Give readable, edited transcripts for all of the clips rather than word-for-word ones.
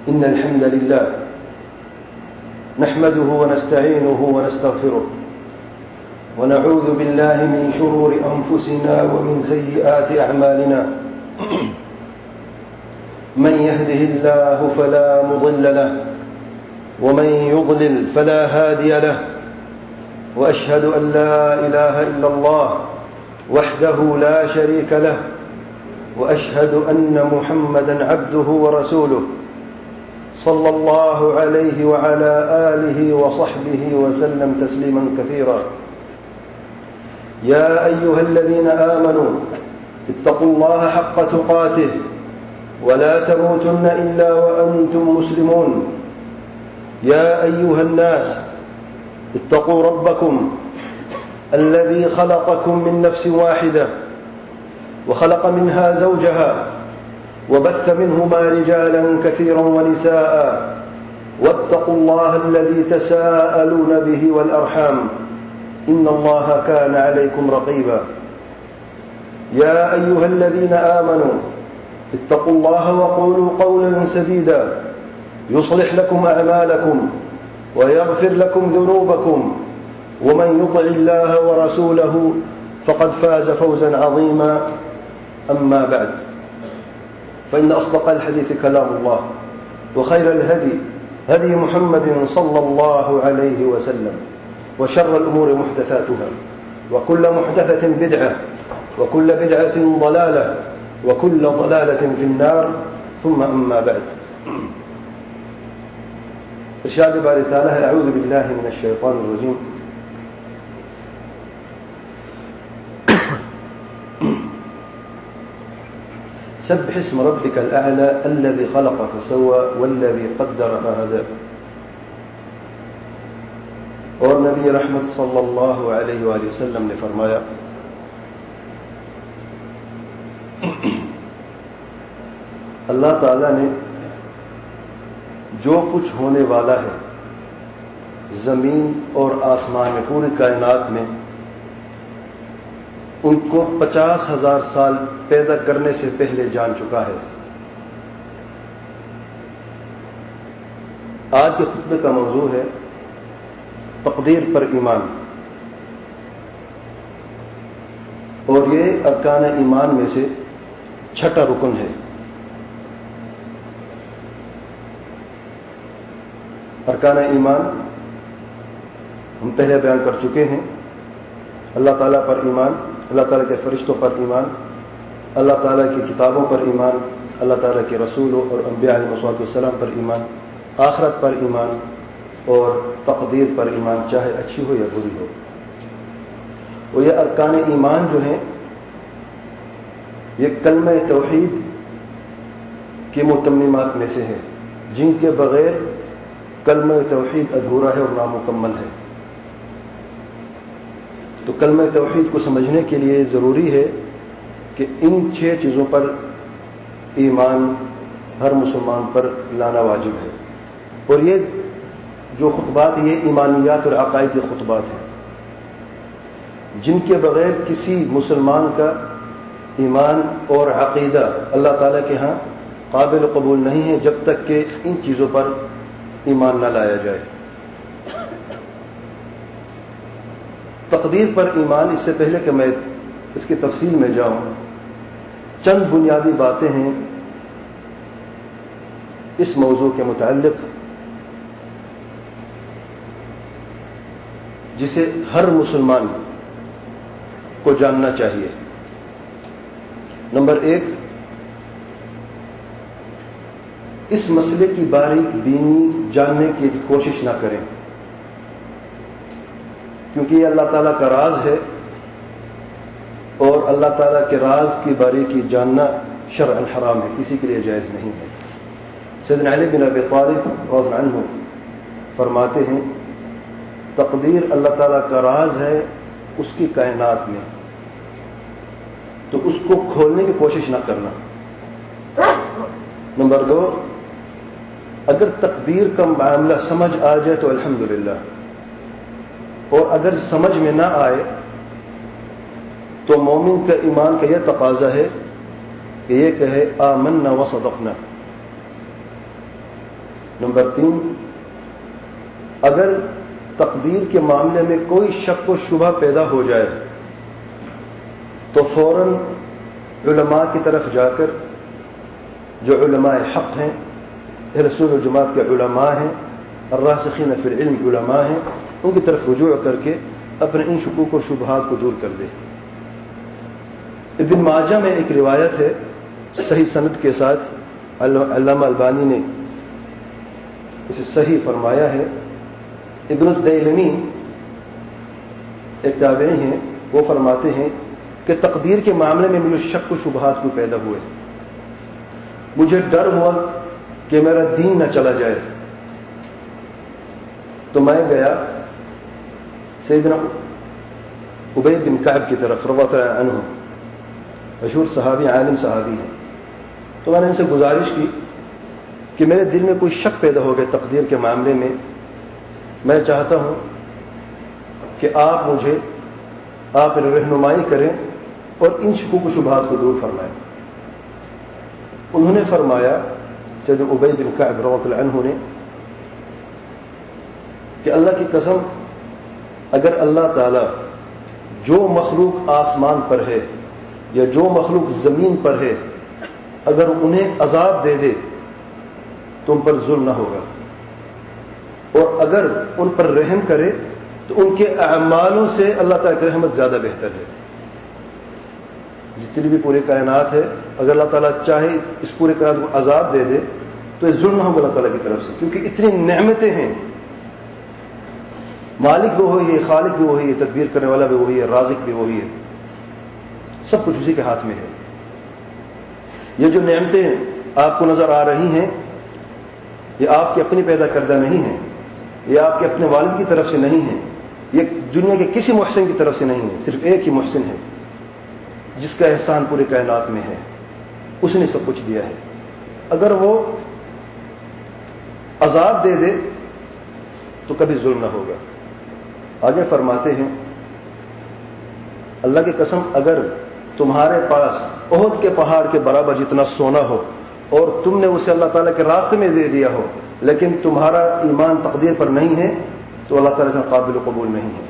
إن الحمد لله نحمده ونستعينه ونستغفره ونعوذ بالله من شرور أنفسنا ومن سيئات أعمالنا من يهده الله فلا مضل له ومن يضلل فلا هادي له وأشهد أن لا إله إلا الله وحده لا شريك له وأشهد أن محمدا عبده ورسوله صلى الله عليه وعلى آله وصحبه وسلم تسليما كثيرا. يا أيها الذين آمنوا اتقوا الله حق تقاته ولا تموتن إلا وأنتم مسلمون. يا أيها الناس اتقوا ربكم الذي خلقكم من نفس واحدة وخلق منها زوجها وبث منهما رجالا كثيرا ونساء واتقوا الله الذي تساءلون به والأرحام إن الله كان عليكم رقيبا. يا أيها الذين آمنوا اتقوا الله وقولوا قولا سديدا يصلح لكم أعمالكم ويغفر لكم ذنوبكم ومن يطع الله ورسوله فقد فاز فوزا عظيما. أما بعد فإن أصدق الحديث كلام الله وخير الهدي هدي محمد صلى الله عليه وسلم وشر الأمور محدثاتها وكل محدثة بدعة وكل بدعة ضلالة وكل ضلالة في النار. ثم أما بعد. إرشاد باري تعالى أعوذ بالله من الشيطان الرجيم. سبح اسم ربك الأعلى الذي خلق فسوى والذي قدر فهدى. اور نبی رحمت صلی اللہ علیہ وآلہ وسلم نے فرمایا اللہ تعالیٰ نے جو کچھ ہونے والا ہے زمین اور آسمان میں پوری کائنات میں ان کو 50,000 سال پیدا کرنے سے پہلے جان چکا ہے. آج کے خطبے کا موضوع ہے تقدیر پر ایمان، اور یہ ارکان ایمان میں سے چھٹا رکن ہے. ارکان ایمان ہم پہلے بیان کر چکے ہیں. اللہ تعالیٰ پر ایمان، اللہ تعالیٰ کے فرشتوں پر ایمان، اللہ تعالیٰ کی کتابوں پر ایمان، اللہ تعالیٰ کے رسولوں اور انبیاء علیہ السلام پر ایمان، آخرت پر ایمان اور تقدیر پر ایمان، چاہے اچھی ہو یا بری ہو. اور یہ ارکان ایمان جو ہیں یہ کلمہ توحید کی متممات میں سے ہے، جن کے بغیر کلمہ توحید ادھورا ہے اور نامکمل ہے. تو کلمہ توحید کو سمجھنے کے لیے ضروری ہے کہ ان 6 چیزوں پر ایمان ہر مسلمان پر لانا واجب ہے. اور یہ جو خطبات یہ ایمانیات اور عقائدی خطبات ہیں جن کے بغیر کسی مسلمان کا ایمان اور عقیدہ اللہ تعالیٰ کے ہاں قابل قبول نہیں ہے جب تک کہ ان چیزوں پر ایمان نہ لایا جائے. تقدیر پر ایمان، اس سے پہلے کہ میں اس کی تفصیل میں جاؤں، چند بنیادی باتیں ہیں اس موضوع کے متعلق جسے ہر مسلمان کو جاننا چاہیے. نمبر 1، اس مسئلے کی باریک بینی جاننے کی کوشش نہ کریں، کیونکہ یہ اللہ تعالیٰ کا راز ہے اور اللہ تعالیٰ کے راز کی باریکی جاننا شرعاً حرام ہے، کسی کے لیے جائز نہیں ہے. سیدنا علی بن ابی طالب رضی اللہ عنہ فرماتے ہیں تقدیر اللہ تعالیٰ کا راز ہے اس کی کائنات میں، تو اس کو کھولنے کی کوشش نہ کرنا. نمبر 2، اگر تقدیر کا معاملہ سمجھ آ جائے تو الحمدللہ، اور اگر سمجھ میں نہ آئے تو مومن کا ایمان کا یہ تقاضا ہے کہ یہ کہے آمنا وصدقنا، نمبر 3، اگر تقدیر کے معاملے میں کوئی شک و شبہ پیدا ہو جائے تو فوراً علماء کی طرف جا کر، جو علماء حق ہیں، اہل سنت والجماعت کے علماء ہیں، الراسخین فی العلم علماء ہیں، ان کی طرف رجوع کر کے اپنے ان شکوک و شبہات کو دور کر دے۔ ابن ماجہ میں ایک روایت ہے صحیح سند کے ساتھ، علامہ البانی نے اسے صحیح فرمایا ہے۔ ابن الدیلمی ایک تابعی ہیں، وہ فرماتے ہیں کہ تقدیر کے معاملے میں مجھے شک و شبہات کو پیدا ہوئے، مجھے ڈر ہوا کہ میرا دین نہ چلا جائے، تو میں گیا سیدنا ابی بن کعب کی طرف رضی اللہ عنہ، مشہور صحابی، عالم صحابی ہیں، تو میں نے ان سے گزارش کی کہ میرے دل میں کوئی شک پیدا ہو گیا تقدیر کے معاملے میں، میں چاہتا ہوں کہ آپ رہنمائی کریں اور ان شکوک و شبہات کو دور فرمائیں۔ انہوں نے فرمایا، سیدنا ابی بن کعب رضی اللہ عنہ نے، کہ اللہ کی قسم، اگر اللہ تعالی جو مخلوق آسمان پر ہے یا جو مخلوق زمین پر ہے، اگر انہیں عذاب دے دے تو ان پر ظلم نہ ہوگا، اور اگر ان پر رحم کرے تو ان کے اعمالوں سے اللہ تعالیٰ کی رحمت زیادہ بہتر ہے۔ جتنی بھی پوری کائنات ہے، اگر اللہ تعالیٰ چاہے اس پورے کائنات کو عذاب دے دے تو یہ ظلم نہ ہوگا اللہ تعالیٰ کی طرف سے، کیونکہ اتنی نعمتیں ہیں، مالک بھی وہی ہے، خالق بھی وہی ہے، تدبیر کرنے والا بھی وہی ہے، رازق بھی وہی ہے، سب کچھ اسی کے ہاتھ میں ہے۔ یہ جو نعمتیں آپ کو نظر آ رہی ہیں، یہ آپ کی اپنی پیدا کردہ نہیں ہیں، یہ آپ کے اپنے والد کی طرف سے نہیں ہیں، یہ دنیا کے کسی محسن کی طرف سے نہیں ہے، صرف ایک ہی محسن ہے جس کا احسان پوری کائنات میں ہے، اس نے سب کچھ دیا ہے۔ اگر وہ عذاب دے دے تو کبھی ظلم نہ ہوگا۔ آگے فرماتے ہیں، اللہ کی قسم، اگر تمہارے پاس احد کے پہاڑ کے برابر جتنا سونا ہو اور تم نے اسے اللہ تعالیٰ کے راستے میں دے دیا ہو، لیکن تمہارا ایمان تقدیر پر نہیں ہے، تو اللہ تعالیٰ کا قابل قبول نہیں ہے۔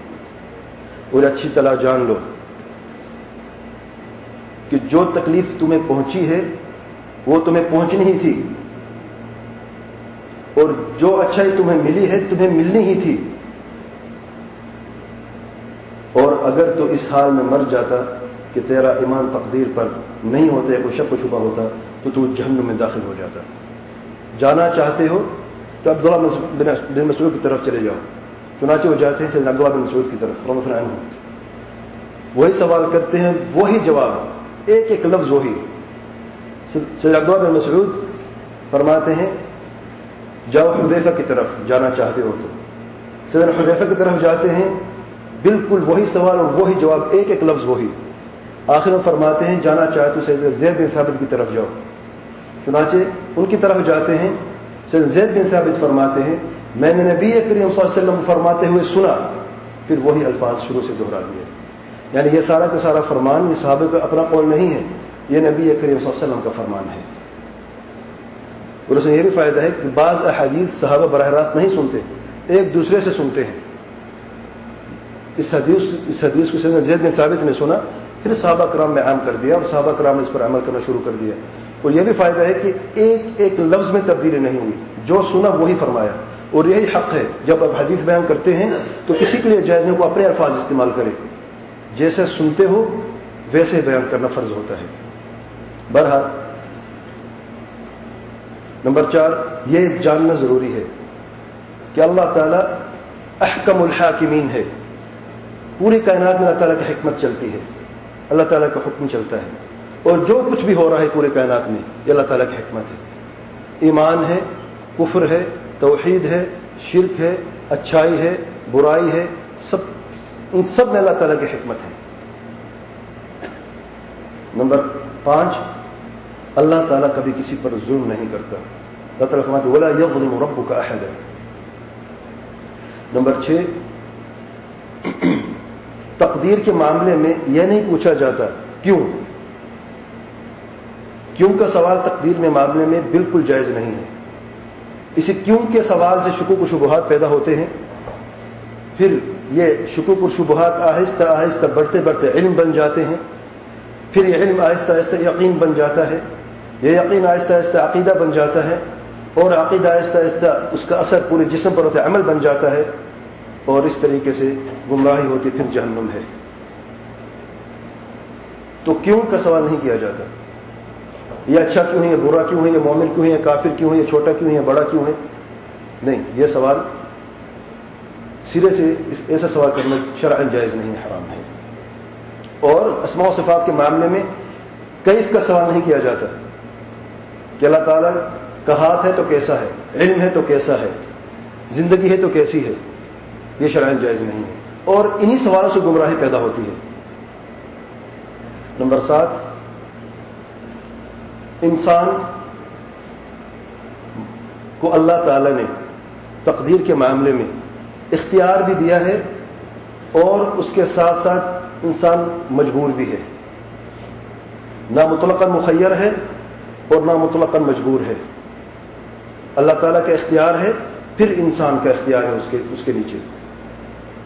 اور اچھی طرح جان لو کہ جو تکلیف تمہیں پہنچی ہے وہ تمہیں پہنچنی ہی تھی، اور جو اچھائی تمہیں ملی ہے تمہیں ملنی ہی تھی، اور اگر تو اس حال میں مر جاتا کہ تیرا ایمان تقدیر پر نہیں ہوتا ہے، کوئی شک و شبہ ہوتا، تو جہنم میں داخل ہو جاتا۔ جانا چاہتے ہو تو عبداللہ بن مسعود کی طرف چلے جاؤ۔ چنانچہ وہ جاتے ہیں سیدنا عبداللہ بن مسعود کی طرف رضی اللہ عنہ، وہی سوال کرتے ہیں، وہی جواب، ایک ایک لفظ وہی۔ سیدنا عبداللہ بن مسعود فرماتے ہیں، جاؤ حذیفہ کی طرف جانا چاہتے ہو تو۔ سیدنا حذیفہ کی طرف جاتے ہیں، بالکل وہی سوال اور وہی جواب، ایک ایک لفظ وہی۔ آخر میں فرماتے ہیں، جانا چاہتے ہو سیدنا زید بن ثابت کی طرف جاؤ۔ چنانچہ ان کی طرف جاتے ہیں، سیدنا زید بن ثابت فرماتے ہیں، میں نے نبی کریم صلی اللہ علیہ وسلم فرماتے ہوئے سنا، پھر وہی الفاظ شروع سے دہرا دیے۔ یعنی یہ سارا کا سارا فرمان یہ صحابہ کا اپنا قول نہیں ہے، یہ نبی کریم صلی اللہ علیہ وسلم کا فرمان ہے۔ اور اس میں یہ بھی فائدہ ہے کہ بعض احادیث صحابہ براہ راست نہیں سنتے، ایک دوسرے سے سنتے ہیں۔ اس حدیث کو سیدنا زید بن ثابت نے سنا، پھر صحابہ کرام میں عام کر دیا، اور صحابہ کرام نے اس پر عمل کرنا شروع کر دیا۔ اور یہ بھی فائدہ ہے کہ ایک ایک لفظ میں تبدیلی نہیں ہوئی، جو سنا وہی فرمایا۔ اور یہی حق ہے، جب آپ حدیث بیان کرتے ہیں تو کسی کے لیے جائز نہیں کو اپنے الفاظ استعمال کرے، جیسے سنتے ہو ویسے بیان کرنا فرض ہوتا ہے۔ بہرحال نمبر 4، یہ جاننا ضروری ہے کہ اللہ تعالیٰ احکم الحاکمین ہے۔ پوری کائنات میں اللہ تعالیٰ کی حکمت چلتی ہے، اللہ تعالیٰ کا حکم چلتا ہے، اور جو کچھ بھی ہو رہا ہے پورے کائنات میں یہ اللہ تعالیٰ کی حکمت ہے۔ ایمان ہے، کفر ہے، توحید ہے، شرک ہے، اچھائی ہے، برائی ہے، ان سب میں اللہ تعالیٰ کی حکمت ہے۔ نمبر 5، اللہ تعالیٰ کبھی کسی پر ظلم نہیں کرتا۔ اللہ تعالیٰ فرماتے وَلَا يَظْلِمُ رَبُّكَ أَحَدًا۔ نمبر 6، تقدیر کے معاملے میں یہ نہیں پوچھا جاتا کیوں کا سوال تقدیر میں معاملے میں بالکل جائز نہیں ہے۔ اسی کیوں کے سوال سے شکوک و شبہات پیدا ہوتے ہیں، پھر یہ شکوک و شبہات آہستہ آہستہ بڑھتے بڑھتے علم بن جاتے ہیں، پھر یہ علم آہستہ آہستہ یقین بن جاتا ہے، یہ یقین آہستہ آہستہ عقیدہ بن جاتا ہے، اور عقیدہ آہستہ آہستہ اس کا اثر پورے جسم پر ہوتا ہے، عمل بن جاتا ہے، اور اس طریقے سے گمراہی ہوتی پھر جہنم ہے۔ تو کیوں کا سوال نہیں کیا جاتا، یہ اچھا کیوں ہے، یہ برا کیوں ہے، یہ مومن کیوں ہے، یہ کافر کیوں ہے، یہ چھوٹا کیوں ہے، یہ بڑا کیوں ہے، نہیں، یہ سوال سرے سے ایسا سوال کرنا شرعاً جائز نہیں ہے، حرام ہے۔ اور اسماء و صفات کے معاملے میں کیف کا سوال نہیں کیا جاتا کہ اللہ تعالیٰ کا ہاتھ ہے تو کیسا ہے، علم ہے تو کیسا ہے، زندگی ہے تو کیسی ہے، یہ شرعاً جائز نہیں ہے، اور انہی سوالوں سے گمراہی پیدا ہوتی ہے۔ نمبر 7، انسان کو اللہ تعالیٰ نے تقدیر کے معاملے میں اختیار بھی دیا ہے، اور اس کے ساتھ ساتھ انسان مجبور بھی ہے، نہ مطلقاً مخیر ہے اور نہ مطلقاً مجبور ہے۔ اللہ تعالیٰ کا اختیار ہے، پھر انسان کا اختیار ہے اس کے نیچے۔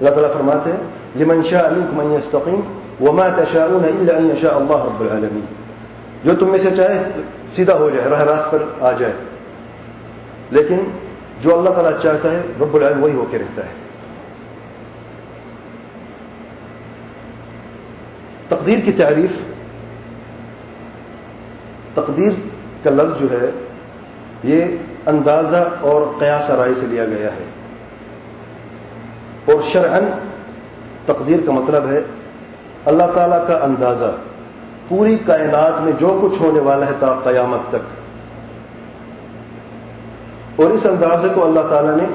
اللہ تعالیٰ فرماتے ہیں لمن شاء منکم ان یستقیم وما تشاءون الا ان یشاء اللہ رب العالمین، جو تم میں سے چاہے سیدھا ہو جائے، راہ راست پر آ جائے، لیکن جو اللہ تعالیٰ چاہتا ہے رب العالمین وہی ہو کے رہتا ہے۔ تقدیر کی تعریف، تقدیر کا لفظ جو ہے یہ اندازہ اور قیاس رائے سے لیا گیا ہے، اور شرعاً تقدیر کا مطلب ہے اللہ تعالیٰ کا اندازہ پوری کائنات میں جو کچھ ہونے والا ہے تا قیامت تک، اور اس اندازے کو اللہ تعالیٰ نے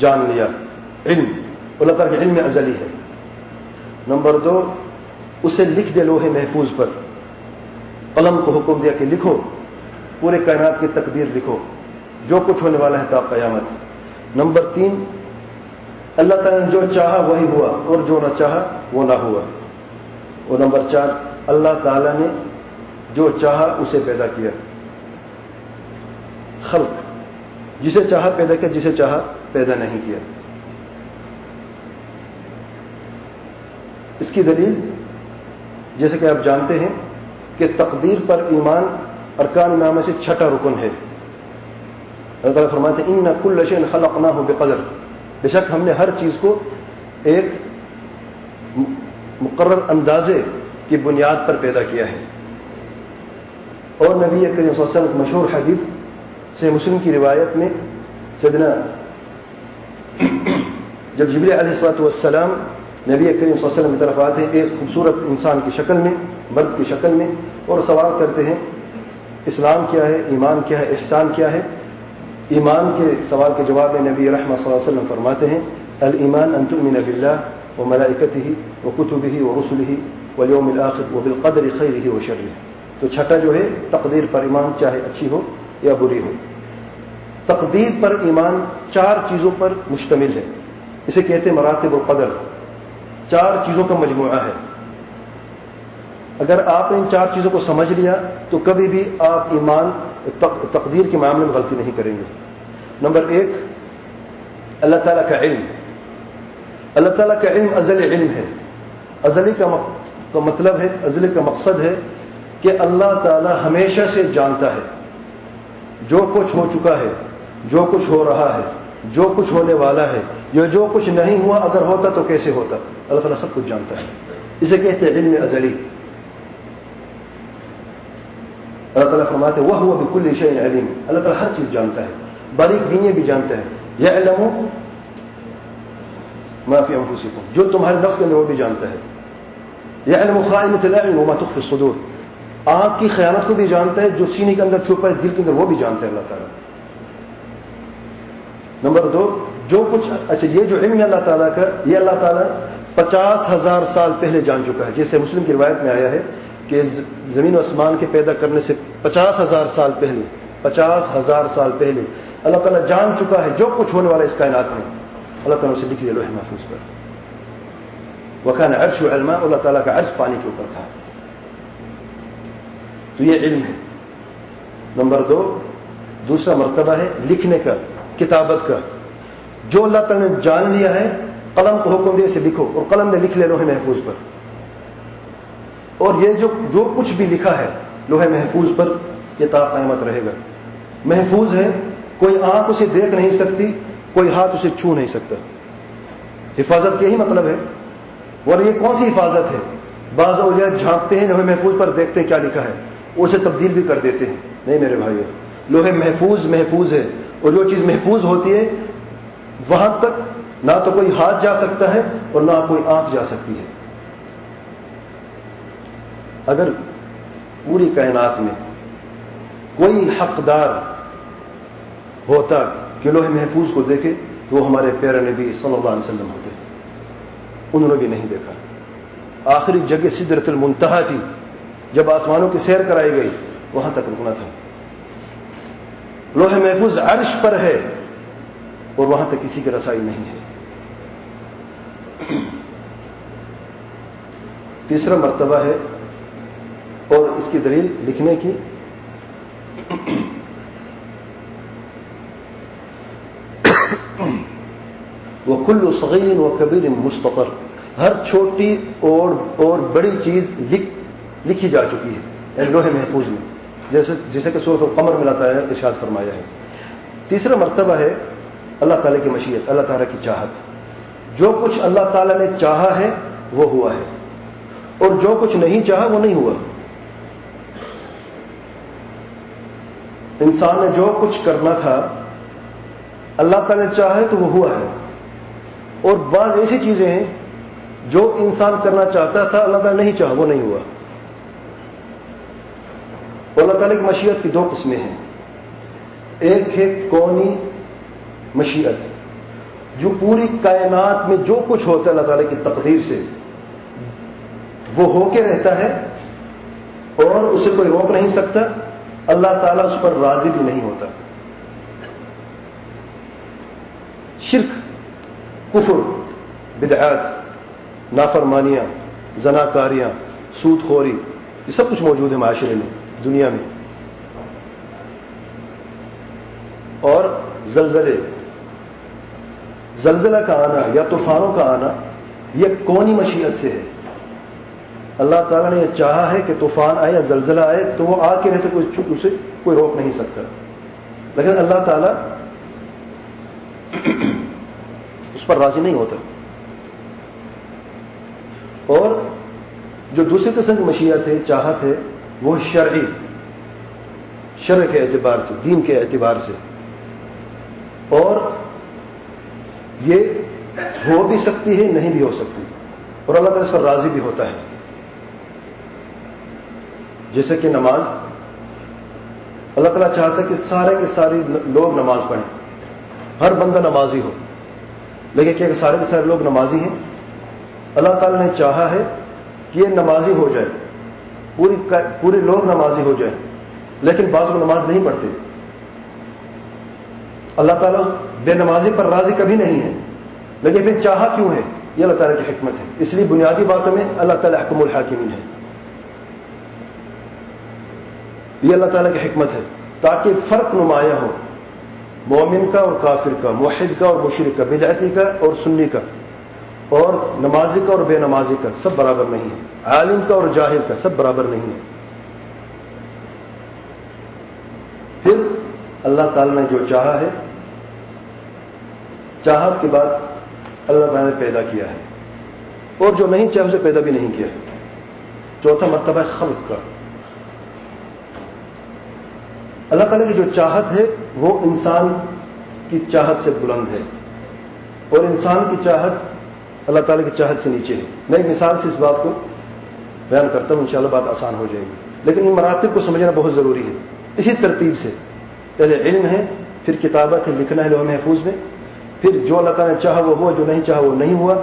جان لیا۔ علم، اللہ تعالیٰ کے علم ازلی ہے۔ نمبر 2، اسے لکھ دے لوح محفوظ پر، قلم کو حکم دیا کہ لکھو، پورے کائنات کی تقدیر لکھو، جو کچھ ہونے والا ہے تا قیامت۔ نمبر 3، اللہ تعالیٰ نے جو چاہا وہی ہوا، اور جو نہ چاہا وہ نہ ہوا۔ اور نمبر 4، اللہ تعالیٰ نے جو چاہا اسے پیدا کیا۔ خلق، جسے چاہا پیدا کیا، جسے چاہا پیدا نہیں کیا۔ اس کی دلیل جیسے کہ آپ جانتے ہیں کہ تقدیر پر ایمان ارکان ایمان میں سے 6واں رکن ہے۔ اللہ تعالیٰ فرماتے ہیں ان کل شیء خلقناہ بقدر، بے شک ہم نے ہر چیز کو ایک مقرر اندازے کی بنیاد پر پیدا کیا ہے۔ اور نبی کریم صلی اللہ علیہ وسلم مشہور حدیث سے مسلم کی روایت میں سیدنا جب جبریل علیہ السلام نبی کریم صلی اللہ علیہ وسلم کی طرف آتے ہیں ایک خوبصورت انسان کی شکل میں، مرد کی شکل میں، اور سوال کرتے ہیں اسلام کیا ہے، ایمان کیا ہے، احسان کیا ہے۔ ایمان کے سوال کے جواب میں نبی رحمۃ صلی اللہ علیہ وسلم فرماتے ہیں الایمان ان تؤمن باللہ وملائکتہ وکتبہ ورسلہ والیوم الآخر وبالقدر خیرہ وشرہ۔ تو 6واں جو ہے تقدیر پر ایمان، چاہے اچھی ہو یا بری ہو۔ تقدیر پر ایمان 4 چیزوں پر مشتمل ہے، اسے کہتے ہیں مراتب القدر، 4 چیزوں کا مجموعہ ہے۔ اگر آپ نے ان 4 چیزوں کو سمجھ لیا تو کبھی بھی آپ ایمان تقدیر کے معاملے میں غلطی نہیں کریں گے۔ نمبر 1، اللہ تعالیٰ کا علم۔ اللہ تعالیٰ کا علم ازلی علم ہے۔ ازلی کا مطلب ہے، ازلی کا مقصد ہے کہ اللہ تعالیٰ ہمیشہ سے جانتا ہے جو کچھ ہو چکا ہے، جو کچھ ہو رہا ہے، جو کچھ ہونے والا ہے، جو کچھ نہیں ہوا، اگر ہوتا تو کیسے ہوتا۔ اللہ تعالیٰ سب کچھ جانتا ہے، اسے کہتے ہیں علم ازلی۔ اللہ تعالیٰ فرماتے ہیں وَهُوَ بِكُلِّ شَيْءٍ عَلِيمٌ، اللہ تعالیٰ ہر چیز جانتا ہے، باریک بینی بھی جانتا ہے۔ يَعْلَمُ مَا فِي أَنفُسِكُمْ، جو تمہارے نفس کے اندر وہ بھی جانتا ہے۔ يَعْلَمُ خَائِنَةَ الْأَعْيُنِ وَمَا تُخْفِي الصُّدُورُ، آنکھ کی خیانت کو بھی جانتا ہے، جو سینے کے اندر چھپا ہے، دل کے اندر، وہ بھی جانتا ہے اللہ تعالیٰ۔ نمبر 2، جو کچھ اچھا یہ جو علم ہے اللہ تعالیٰ کا، یہ اللہ تعالیٰ 50,000 سال پہلے جان چکا ہے، جیسے مسلم کی روایت میں آیا ہے کہ زمین و آسمان کے پیدا کرنے سے 50,000 سال پہلے، 50,000 سال پہلے اللہ تعالیٰ جان چکا ہے جو کچھ ہونے والا اس کائنات میں۔ اللہ تعالیٰ اسے لکھ دیا لوح محفوظ پر۔ وَكَانَ عَرْشُهُ عَلَى الْمَاءِ، اللہ تعالیٰ کا عرش پانی کے اوپر تھا۔ تو یہ علم ہے۔ نمبر 2، دوسرا مرتبہ ہے لکھنے کا، کتابت کا. جو اللہ تعالیٰ نے جان لیا ہے، قلم کو حکم دے اسے لکھو، اور قلم نے لکھ لیا لوح محفوظ پر. اور یہ جو کچھ بھی لکھا ہے لوح محفوظ پر، یہ تا قیامت رہے گا. محفوظ ہے، کوئی آنکھ اسے دیکھ نہیں سکتی، کوئی ہاتھ اسے چھو نہیں سکتا. حفاظت کا یہی مطلب ہے. اور یہ کون سی حفاظت ہے؟ بعض اولیاء جھانکتے ہیں لوح محفوظ پر، دیکھتے ہیں کیا لکھا ہے، اسے تبدیل بھی کر دیتے ہیں. نہیں میرے بھائیو، لوح محفوظ ہے، اور جو چیز محفوظ ہوتی ہے وہاں تک نہ تو کوئی ہاتھ جا سکتا ہے اور نہ کوئی آنکھ جا سکتی ہے. اگر پوری کائنات میں کوئی حقدار ہوتا کہ لوح محفوظ کو دیکھے تو وہ ہمارے پیارے نبی صلی اللہ علیہ وسلم ہوتے. انہوں نے بھی نہیں دیکھا. آخری جگہ سدرۃ المنتہا تھی، جب آسمانوں کی سیر کرائی گئی وہاں تک رکنا تھا. لوح محفوظ عرش پر ہے اور وہاں تک کسی کی رسائی نہیں ہے. تیسرا مرتبہ ہے، اور اس کی دلیل لکھنے کی، وَكُلُّ صَغِيرٍ وَكَبِيرٍ مُسْتَطَرٍ، ہر چھوٹی اور بڑی چیز لکھی جا چکی ہے یعنی لوح محفوظ میں، جیسے کہ سورۃ القمر میں اللہ تعالیٰ نے ارشاد فرمایا ہے. تیسرا مرتبہ ہے اللہ تعالیٰ کی مشیت، اللہ تعالیٰ کی چاہت. جو کچھ اللہ تعالیٰ نے چاہا ہے وہ ہوا ہے، اور جو کچھ نہیں چاہا وہ نہیں ہوا. انسان نے جو کچھ کرنا تھا اللہ تعالیٰ نے چاہا ہے تو وہ ہوا ہے، اور بعض ایسی چیزیں ہیں جو انسان کرنا چاہتا تھا اللہ تعالیٰ نہیں چاہا وہ نہیں ہوا. اور اللہ تعالیٰ کی مشیت کی دو قسمیں ہیں. ایک ہے کونی مشیت، جو پوری کائنات میں جو کچھ ہوتا ہے اللہ تعالیٰ کی تقدیر سے وہ ہو کے رہتا ہے اور اسے کوئی روک نہیں سکتا. اللہ تعالیٰ اس پر راضی بھی نہیں ہوتا. شرک، کفر، بدعات، نافرمانیاں، زناکاریاں، سود خوری، یہ سب کچھ موجود ہے معاشرے میں، دنیا میں. اور زلزلہ کا آنا یا طوفانوں کا آنا یہ کونی مشیت سے ہے. اللہ تعالیٰ نے یہ چاہا ہے کہ طوفان آئے یا زلزلہ آئے تو وہ آ کے رہتے، اسے کوئی روک نہیں سکتا. لیکن اللہ تعالیٰ اس پر راضی نہیں ہوتا. اور جو دوسری قسم کی مشیت ہے، چاہت ہے، وہ شرعی، شرع کے اعتبار سے، دین کے اعتبار سے. اور یہ ہو بھی سکتی ہے نہیں بھی ہو سکتی، اور اللہ تعالیٰ اس پر راضی بھی ہوتا ہے. جیسے کہ نماز، اللہ تعالیٰ چاہتا ہے کہ سارے کے سارے لوگ نماز پڑھیں، ہر بندہ نمازی ہو. لیکن کیا سارے کے سارے لوگ نمازی ہیں؟ اللہ تعالیٰ نے چاہا ہے کہ یہ نمازی ہو جائے، پورے لوگ نمازی ہو جائیں، لیکن بعض لوگ نماز نہیں پڑھتے. اللہ تعالیٰ بے نمازی پر راضی کبھی نہیں ہے، لیکن پھر چاہا کیوں ہے؟ یہ اللہ تعالیٰ کی حکمت ہے. اس لیے بنیادی باتوں میں اللہ تعالیٰ حکم الحاکمین ہے. یہ اللہ تعالیٰ کی حکمت ہے تاکہ فرق نمایاں ہو، مومن کا اور کافر کا، موحد کا اور مشرک کا، بدعتی کا اور سنی کا، اور نمازی کا اور بے نمازی کا، سب برابر نہیں ہے. عالم کا اور جاہل کا سب برابر نہیں ہے. پھر اللہ تعالیٰ نے جو چاہا ہے، چاہت کے بعد اللہ تعالیٰ نے پیدا کیا ہے، اور جو نہیں چاہے اسے پیدا بھی نہیں کیا. چوتھا مرتبہ ہے خلق کا. اللہ تعالیٰ کی جو چاہت ہے وہ انسان کی چاہت سے بلند ہے، اور انسان کی چاہت اللہ تعالیٰ کی چاہت سے نیچے ہے. میں ایک مثال سے اس بات کو بیان کرتا ہوں، انشاءاللہ بات آسان ہو جائے گی. لیکن ان مراتب کو سمجھنا بہت ضروری ہے. اسی ترتیب سے پہلے علم ہے، پھر کتابت ہے، لکھنا ہے لوح محفوظ میں، پھر جو اللہ تعالیٰ نے چاہا وہ ہوا، جو نہیں چاہا وہ نہیں ہوا.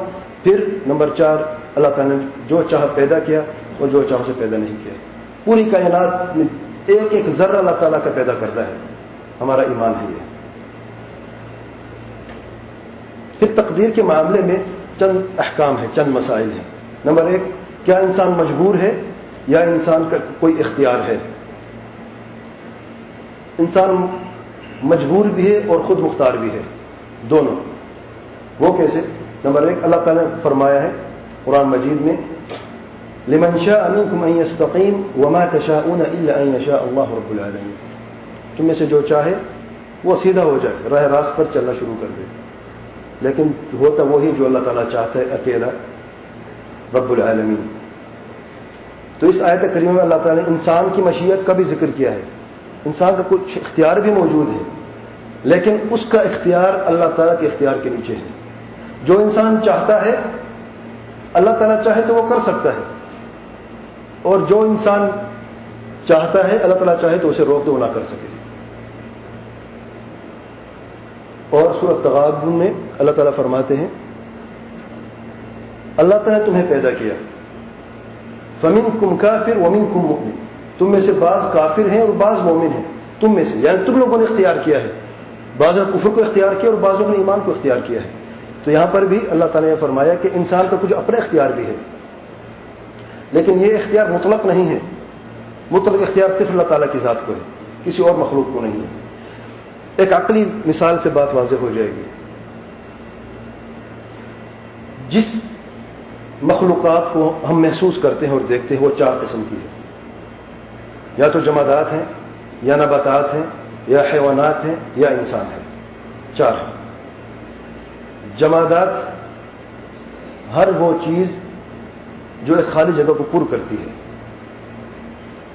پھر نمبر 4 اللہ تعالیٰ نے جو چاہا پیدا کیا اور جو چاہا اسے پیدا نہیں کیا. پوری کائنات میں ایک ایک ذرہ اللہ تعالیٰ کا پیدا کرتا ہے. ہمارا ایمان ہے یہ. پھر تقدیر کے معاملے میں چند احکام ہیں، چند مسائل ہیں. نمبر 1، کیا انسان مجبور ہے یا انسان کا کوئی اختیار ہے؟ انسان مجبور بھی ہے اور خود مختار بھی ہے، دونوں۔ وہ کیسے؟ نمبر 1، اللہ تعالیٰ نے فرمایا ہے قرآن مجید میں لمن شاء منکم ان یستقیم وما تشاءون الا ان یشاء اللہ رب العالمین، تم میں سے جو چاہے وہ سیدھا ہو جائے، راہ راست پر چلنا شروع کر دے، لیکن ہوتا وہی جو اللہ تعالیٰ چاہتا ہے، اکیلا رب العالمین۔ تو اس آیت کریمہ میں اللہ تعالیٰ نے انسان کی مشیت کا بھی ذکر کیا ہے، انسان کا کچھ اختیار بھی موجود ہے، لیکن اس کا اختیار اللہ تعالیٰ کے اختیار کے نیچے ہے۔ جو انسان چاہتا ہے اللہ تعالیٰ چاہے تو وہ کر سکتا ہے، اور جو انسان چاہتا ہے اللہ تعالیٰ چاہے تو اسے روک دو، وہ نہ کر سکے۔ اور سورۃ تغابن میں اللہ تعالیٰ فرماتے ہیں اللہ تعالیٰ نے تمہیں پیدا کیا، فمنکم کافر ومنکم مؤمن، تم میں سے بعض کافر ہیں اور بعض مومن ہیں، تم میں سے، یعنی تم لوگوں نے اختیار کیا ہے، بعض نے کفر کو اختیار کیا اور بعض لوگوں نے ایمان کو اختیار کیا ہے۔ تو یہاں پر بھی اللہ تعالیٰ نے فرمایا کہ انسان کا کچھ اپنا اختیار بھی ہے، لیکن یہ اختیار مطلق نہیں ہے، مطلق اختیار صرف اللہ تعالیٰ کی ذات کو ہے، کسی اور مخلوق کو نہیں ہے۔ ایک عقلی مثال سے بات واضح ہو جائے گی۔ جس مخلوقات کو ہم محسوس کرتے ہیں اور دیکھتے ہیں وہ 4 قسم کی ہے، یا تو جمادات ہیں، یا نباتات ہیں، یا حیوانات ہیں، یا انسان ہیں، 4 ہیں۔ جمادات ہر وہ چیز جو ایک خالی جگہ کو پر کرتی ہے،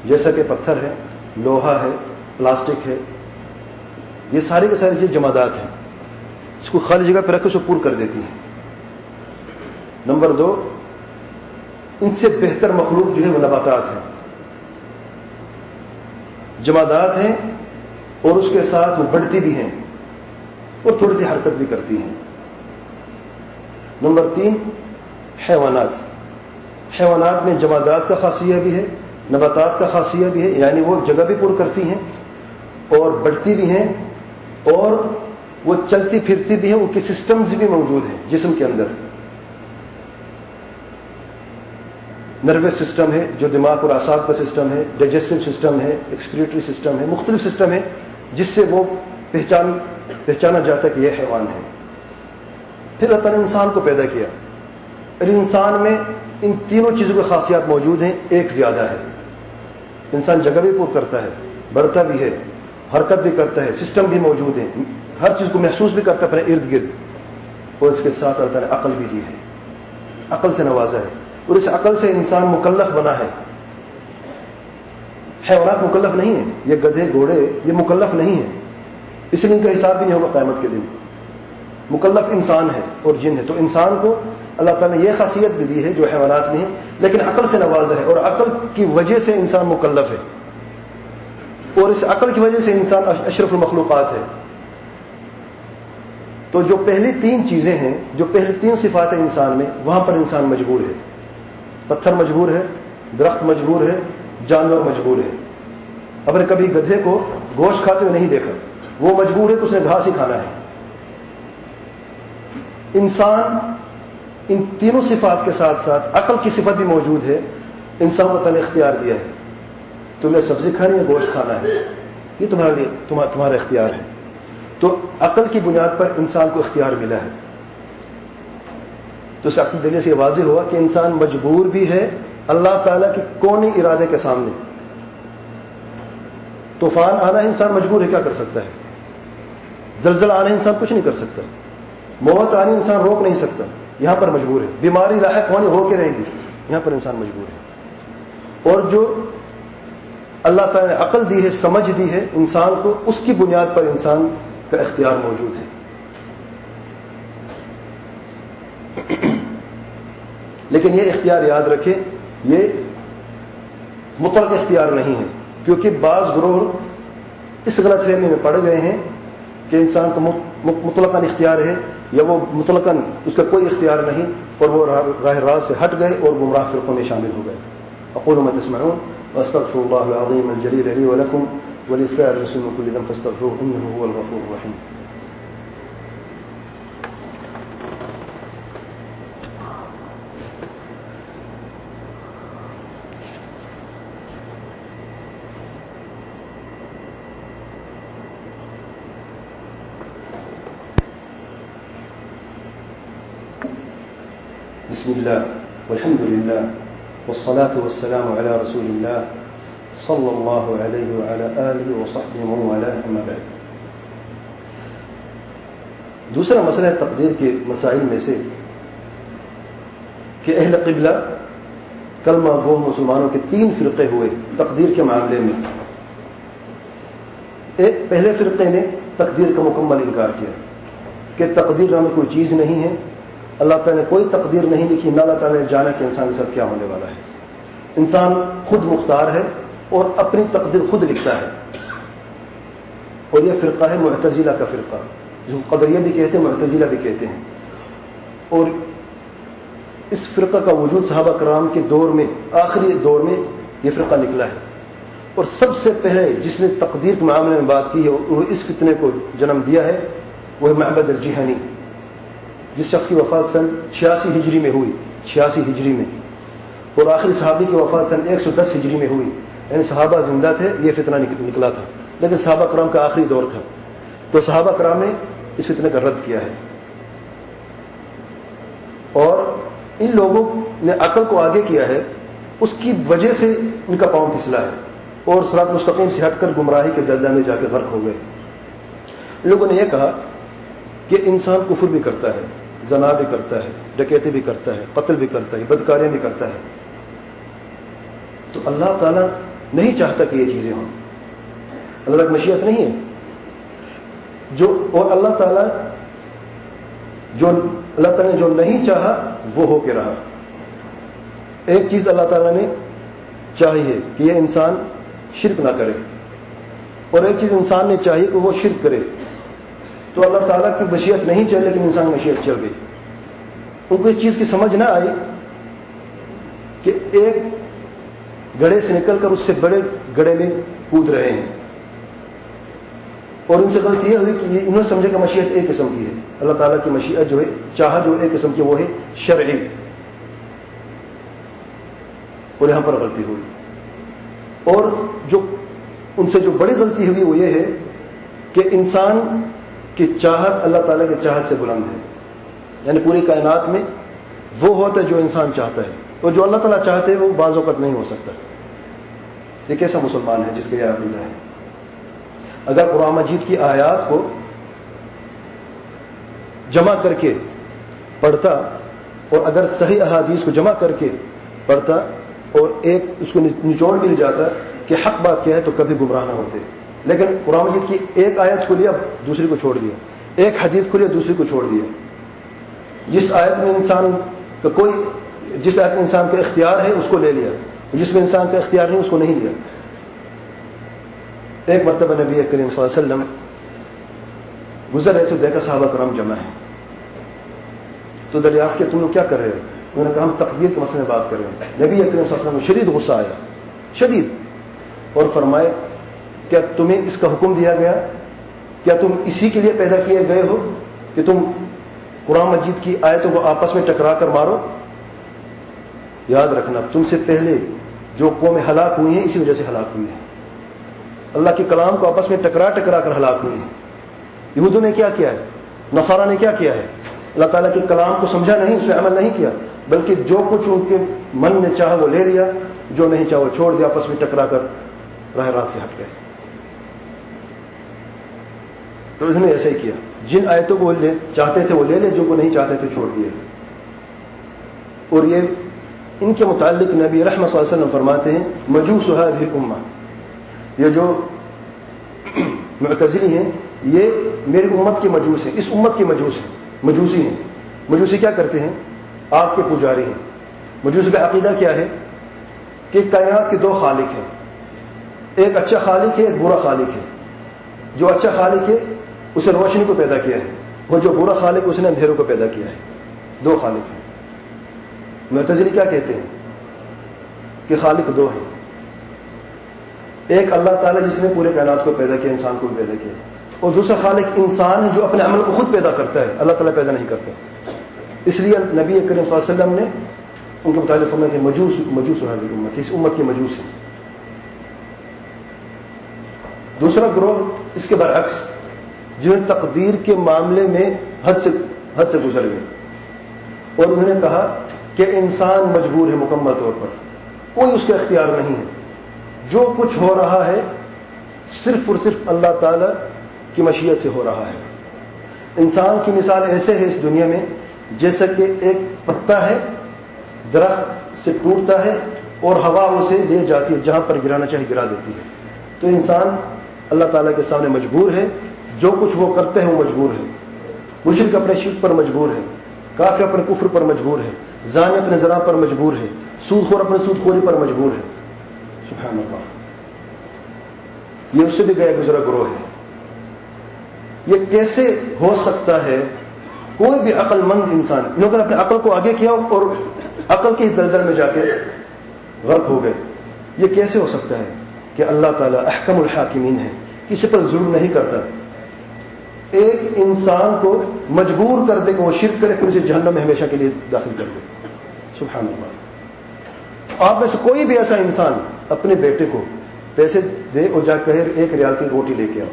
جیسا کہ پتھر ہے، لوہا ہے، پلاسٹک ہے، یہ ساری کی ساری چیز جمادات ہیں، اس کو خالی جگہ پہ رکھ کے اسے پر کر دیتی ہیں۔ نمبر 2، ان سے بہتر مخلوق جو ہے وہ نباتات ہیں، جمادات ہیں اور اس کے ساتھ وہ بڑھتی بھی ہیں اور تھوڑی سی حرکت بھی کرتی ہیں۔ نمبر 3، حیوانات۔ حیوانات میں جمادات کا خاصیہ بھی ہے، نباتات کا خاصیہ بھی ہے، یعنی وہ جگہ بھی پر کرتی ہیں اور بڑھتی بھی ہیں اور وہ چلتی پھرتی بھی ہیں، ان کے سسٹمز بھی موجود ہیں جسم کے اندر۔ نروس سسٹم ہے جو دماغ اور اعصاب کا سسٹم ہے، ڈائجسٹو سسٹم ہے، ایکسکریٹری سسٹم ہے، مختلف سسٹم ہے جس سے وہ پہچانا جاتا ہے کہ یہ حیوان ہے۔ پھر اللہ تعالیٰ نے انسان کو پیدا کیا، اور انسان میں ان تینوں چیزوں کی خاصیات موجود ہیں، ایک زیادہ ہے۔ انسان جگہ بھی پور کرتا ہے، بڑھتا بھی ہے، حرکت بھی کرتا ہے، سسٹم بھی موجود ہے، ہر چیز کو محسوس بھی کرتا ہے اپنے ارد گرد، اور اس کے ساتھ اللہ تعالیٰ نے عقل بھی دی ہے، عقل سے نوازا ہے، اور اس عقل سے انسان مکلف بنا ہے۔ حیوانات مکلف نہیں ہیں، یہ گدھے گھوڑے یہ مکلف نہیں ہیں، اس لیے ان کا حساب بھی نہیں ہوگا قیامت کے دن۔ مکلف انسان ہے اور جن ہے، تو انسان کو اللہ تعالیٰ نے یہ خاصیت بھی دی ہے جو حیوانات میں ہے، لیکن عقل سے نوازا ہے، اور عقل کی وجہ سے انسان مکلف ہے، اور اس عقل کی وجہ سے انسان اشرف المخلوقات ہے۔ تو جو پہلی 3 چیزیں ہیں، جو پہلی 3 صفات ہیں انسان میں، وہاں پر انسان مجبور ہے۔ پتھر مجبور ہے، درخت مجبور ہے، جانور مجبور ہے۔ اب نے کبھی گدھے کو گوشت کھاتے ہوئے نہیں دیکھا، وہ مجبور ہے کہ اس نے گھاس ہی کھانا ہے۔ انسان ان تینوں صفات کے ساتھ ساتھ عقل کی صفت بھی موجود ہے، انسان کو تعالیٰ نے اختیار دیا ہے، تمہیں سبزی کھانی ہے، گوشت کھانا ہے، یہ تمہارا اختیار ہے۔ تو عقل کی بنیاد پر انسان کو اختیار ملا ہے۔ تو اس عقل دلیل سے یہ واضح ہوا کہ انسان مجبور بھی ہے اللہ تعالیٰ کی کونی ارادے کے سامنے۔ طوفان آنا ہے، انسان مجبور ہے، کیا کر سکتا ہے؟ زلزلہ آنا ہے، انسان کچھ نہیں کر سکتا۔ موت آنی انسان روک نہیں سکتا، یہاں پر مجبور ہے۔ بیماری لاحق ہونی ہو کے رہے گی، یہاں پر انسان مجبور ہے۔ اور جو اللہ تعالیٰ نے عقل دی ہے، سمجھ دی ہے انسان کو، اس کی بنیاد پر انسان کا اختیار موجود ہے۔ لیکن یہ اختیار یاد رکھے، یہ مطلق اختیار نہیں ہے، کیونکہ بعض گروہ اس غلط فہمی میں پڑ گئے ہیں کہ انسان کو مطلقاً اختیار ہے، یا وہ مطلقاً اس کا کوئی اختیار نہیں، اور وہ راہ راست سے ہٹ گئے اور گمراہ فرقوں میں شامل ہو گئے۔ اقول ما تسمعون واستغفر الله العظيم الجليل لي ولكم ولسائر المسلمين من كل ذنب فاستغفروه انه هو الغفور الرحيم۔ بسم اللہ والحمد للہ والصلاة والسلام علی رسول اللہ صلی اللہ علیہ وعلی آلہ وصحبہ ومن والاه اما بعد. دوسرا مسئلہ ہے تقدیر کے مسائل میں سے کہ اہل قبلہ کلمہ گو مسلمانوں کے 3 فرقے ہوئے تقدیر کے معاملے میں. ایک پہلے فرقے نے تقدیر کا مکمل انکار کیا کہ تقدیر نامی کوئی چیز نہیں ہے, اللہ تعالیٰ نے کوئی تقدیر نہیں لکھی, نہ اللہ تعالیٰ نے جانا کہ انسان کے ساتھ کیا ہونے والا ہے. انسان خود مختار ہے اور اپنی تقدیر خود لکھتا ہے. اور یہ فرقہ ہے معتزلہ کا فرقہ, جو قدریہ بھی کہتے ہیں معتزلہ بھی کہتے ہیں. اور اس فرقہ کا وجود صحابہ کرام کے دور میں, آخری دور میں یہ فرقہ نکلا ہے. اور سب سے پہلے جس نے تقدیر کے معاملے میں بات کی ہے اور اس فتنے کو جنم دیا ہے وہ ہے معبد الجہنی, جس شخص کی وفات سن 86 ہجری میں ہوئی, 86 ہجری میں. اور آخری صحابی کی وفات سن 110 ہجری میں ہوئی. یعنی صحابہ زندہ تھے, یہ فتنہ نکلا تھا, لیکن صحابہ کرام کا آخری دور تھا. تو صحابہ کرام نے اس فتنے کا رد کیا ہے. اور ان لوگوں نے عقل کو آگے کیا ہے, اس کی وجہ سے ان کا پاؤں پھسلا ہے اور صراط مستقیم سے ہٹ کر گمراہی کے دلدل میں جا کے غرق ہو گئے. لوگوں نے یہ کہا کہ انسان کفر بھی کرتا ہے, زنا بھی کرتا ہے, ڈکیتی بھی کرتا ہے, قتل بھی کرتا ہے, بدکاریاں بھی کرتا ہے, تو اللہ تعالیٰ نہیں چاہتا کہ یہ چیزیں ہوں. اللہ کی مشیت نہیں ہے اور اللہ تعالیٰ نے جو نہیں چاہا وہ ہو کے رہا. ایک چیز اللہ تعالیٰ نے چاہیے کہ یہ انسان شرک نہ کرے, اور ایک چیز انسان نے چاہیے کہ وہ شرک کرے. تو اللہ تعالیٰ کی مشیت نہیں چل لیکن انسان کی مشیت چل گئی. ان کو اس چیز کی سمجھ نہ آئی کہ ایک گڑھے سے نکل کر اس سے بڑے گڑھے میں کود رہے ہیں. اور ان سے غلطی یہ ہوئی کہ انہوں نے سمجھا کہ مشیت ایک قسم کی ہے. اللہ تعالیٰ کی مشیت جو ہے, چاہت جو ایک قسم کی وہ ہے شرعی, اور یہاں پر غلطی ہوئی. اور جو ان سے جو بڑی غلطی ہوئی وہ یہ ہے کہ انسان کی چاہت اللہ تعالیٰ کی چاہت سے بلند ہے. یعنی پوری کائنات میں وہ ہوتا ہے جو انسان چاہتا ہے, اور جو اللہ تعالیٰ چاہتے ہیں وہ بعض اوقات نہیں ہو سکتا. یہ کیسا مسلمان ہے جس کا یہ عقیدہ ہے؟ اگر قرآن مجید کی آیات کو جمع کر کے پڑھتا اور اگر صحیح احادیث کو جمع کر کے پڑھتا اور ایک اس کو نچوڑ مل جاتا کہ حق بات کیا ہے تو کبھی گمراہ نہ ہوتے. لیکن قرآن مجید کی ایک آیت کو لیا دوسری کو چھوڑ دیا, ایک حدیث کو لیا دوسری کو چھوڑ دیا. جس آیت میں انسان کا اختیار ہے اس کو لے لیا, جس میں انسان کا اختیار نہیں اس کو نہیں لیا. ایک مرتبہ نبی کریم صلی اللہ علیہ وسلم گزر رہے تو دیکھا صحابہ کرام جمع ہیں, تو دریافت کیا تم لوگ کیا کر رہے ہو؟ انہوں نے کہا ہم تقدیر کے مسئلے میں بات کر رہے ہیں. نبی کریم صلی اللہ علیہ وسلم کو شدید غصہ آیا, شدید, اور فرمائے کیا تمہیں اس کا حکم دیا گیا, کیا تم اسی کے لیے پیدا کیے گئے ہو کہ تم قرآن مجید کی آیتوں کو آپس میں ٹکرا کر مارو؟ یاد رکھنا تم سے پہلے جو قومیں ہلاک ہوئی ہیں اسی وجہ سے ہلاک ہوئی ہیں. اللہ کے کلام کو آپس میں ٹکرا کر ہلاک ہوئی ہیں. یہودوں نے کیا کیا ہے, نصارہ نے کیا کیا ہے؟ اللہ تعالیٰ کے کلام کو سمجھا نہیں, اس میں عمل نہیں کیا, بلکہ جو کچھ ان کے من نے چاہا وہ لے لیا, جو نہیں چاہا وہ چھوڑ دیا, آپس میں ٹکرا کر راہ راست سے ہٹ گئے. تو انہوں نے ایسا ہی کیا, جن آیتوں کو چاہتے تھے وہ لے لے, جو کو نہیں چاہتے تھے چھوڑ دیے. اور یہ ان کے متعلق نبی رحمت صلی اللہ علیہ وسلم فرماتے ہیں مجوس هذه الامه, یہ جو معتزلی ہیں یہ میری امت کے مجوس ہیں, اس امت کے مجوس ہیں, مجوسی ہیں. مجوسی کیا کرتے ہیں؟ آگ کے پجاری ہیں. مجوسی کا عقیدہ کیا ہے کہ کائنات کے 2 خالق ہیں, ایک اچھا خالق ہے, ایک برا خالق ہے. جو اچھا خالق ہے اس نے روشنی کو پیدا کیا ہے, اور جو برا خالق اس نے اندھیروں کو پیدا کیا ہے. 2 خالق ہیں. معتزلی کیا کہتے ہیں کہ خالق 2 ہیں, ایک اللہ تعالیٰ جس نے پورے کائنات کو پیدا کیا, انسان کو بھی پیدا کیا, اور دوسرا خالق انسان ہے جو اپنے عمل کو خود پیدا کرتا ہے, اللہ تعالیٰ پیدا نہیں کرتا. اس لیے نبی کریم صلی اللہ علیہ وسلم نے ان کے متعلق فرمایا کہ مجوس هذه الامه, اس امت کے مجوس ہیں. دوسرا گروہ اس کے برعکس جنہوں نے تقدیر کے معاملے میں حد سے گزر گئے, اور انہوں نے کہا کہ انسان مجبور ہے مکمل طور پر، کوئی اس کا اختیار نہیں ہے. جو کچھ ہو رہا ہے صرف اور صرف اللہ تعالی کی مشیت سے ہو رہا ہے. انسان کی مثال ایسے ہے اس دنیا میں جیسا کہ ایک پتا ہے درخت سے ٹوٹتا ہے اور ہوا اسے لے جاتی ہے، جہاں پر گرانا چاہے گرا دیتی ہے. تو انسان اللہ تعالیٰ کے سامنے مجبور ہے، جو کچھ وہ کرتے ہیں وہ مجبور ہے. مشرک اپنے شرک پر مجبور ہے، کافر اپنے کفر پر مجبور ہے، زانی اپنے زنا پر مجبور ہے، سود خور اپنے سود خوری پر مجبور ہے. سبحان اللہ. یہ اس سے بھی گیا گزرا گروہ ہے. یہ کیسے ہو سکتا ہے؟ کوئی بھی عقل مند انسان، انہوں نے اپنے عقل کو آگے کیا اور عقل کے دلدل میں جا کے غرق ہو گئے. یہ کیسے ہو سکتا ہے کہ اللہ تعالیٰ احکم الحاکمین ہے، کسی پر ظلم نہیں کرتا. ایک انسان کو مجبور کر دے کہ وہ شرک کرے، پھر اسے جہنم میں ہمیشہ کے لیے داخل کر دے. سبحان اللہ. آپ میں سے کوئی بھی ایسا انسان اپنے بیٹے کو پیسے دے اور جا کہے 1 ریال کی روٹی لے کے آؤ،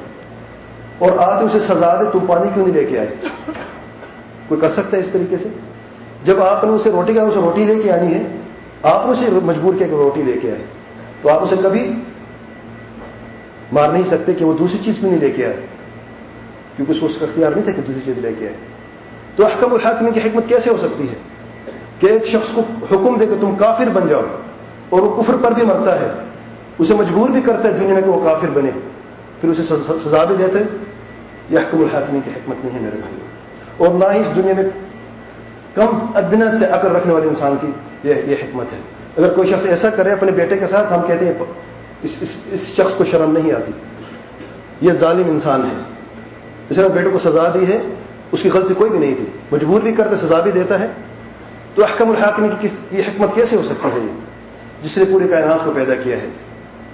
اور آ کے اسے سزا دے تم پانی کیوں نہیں لے کے آئے؟ کوئی کر سکتا ہے اس طریقے سے؟ جب آپ نے اسے روٹی کہا، اسے روٹی لے کے آنی ہے، آپ نے اسے مجبور کیا کہ روٹی لے کے آئے، تو آپ اسے کبھی مار نہیں سکتے کہ وہ دوسری چیز کیوں نہیں لے کے آئے، کیونکہ اس کا اختیار نہیں تھا کہ دوسری چیز لے کے آئے. تو احکم الحاکمین کی حکمت کیسے ہو سکتی ہے کہ ایک شخص کو حکم دے کہ تم کافر بن جاؤ اور وہ کفر پر بھی مرتا ہے، اسے مجبور بھی کرتا ہے دنیا میں کہ وہ کافر بنے، پھر اسے سزا بھی دیتا ہے؟ یہ احکم الحاکمین کی حکمت نہیں ہے میرے بھائی. اور نہ ہی اس دنیا میں کم ادنا سے عقل رکھنے والے انسان کی یہ حکمت ہے. اگر کوئی شخص ایسا کرے اپنے بیٹے کے ساتھ، ہم کہتے ہیں اس شخص کو شرم نہیں آتی، یہ ظالم انسان ہے. اس نے بیٹے کو سزا دی ہے، اس کی غلطی کوئی بھی نہیں تھی، مجبور بھی کرتا، سزا بھی دیتا ہے. تو احکم الحاکمین کی حکمت کیسے ہو سکتی ہے جس نے پوری کائنات کو پیدا کیا ہے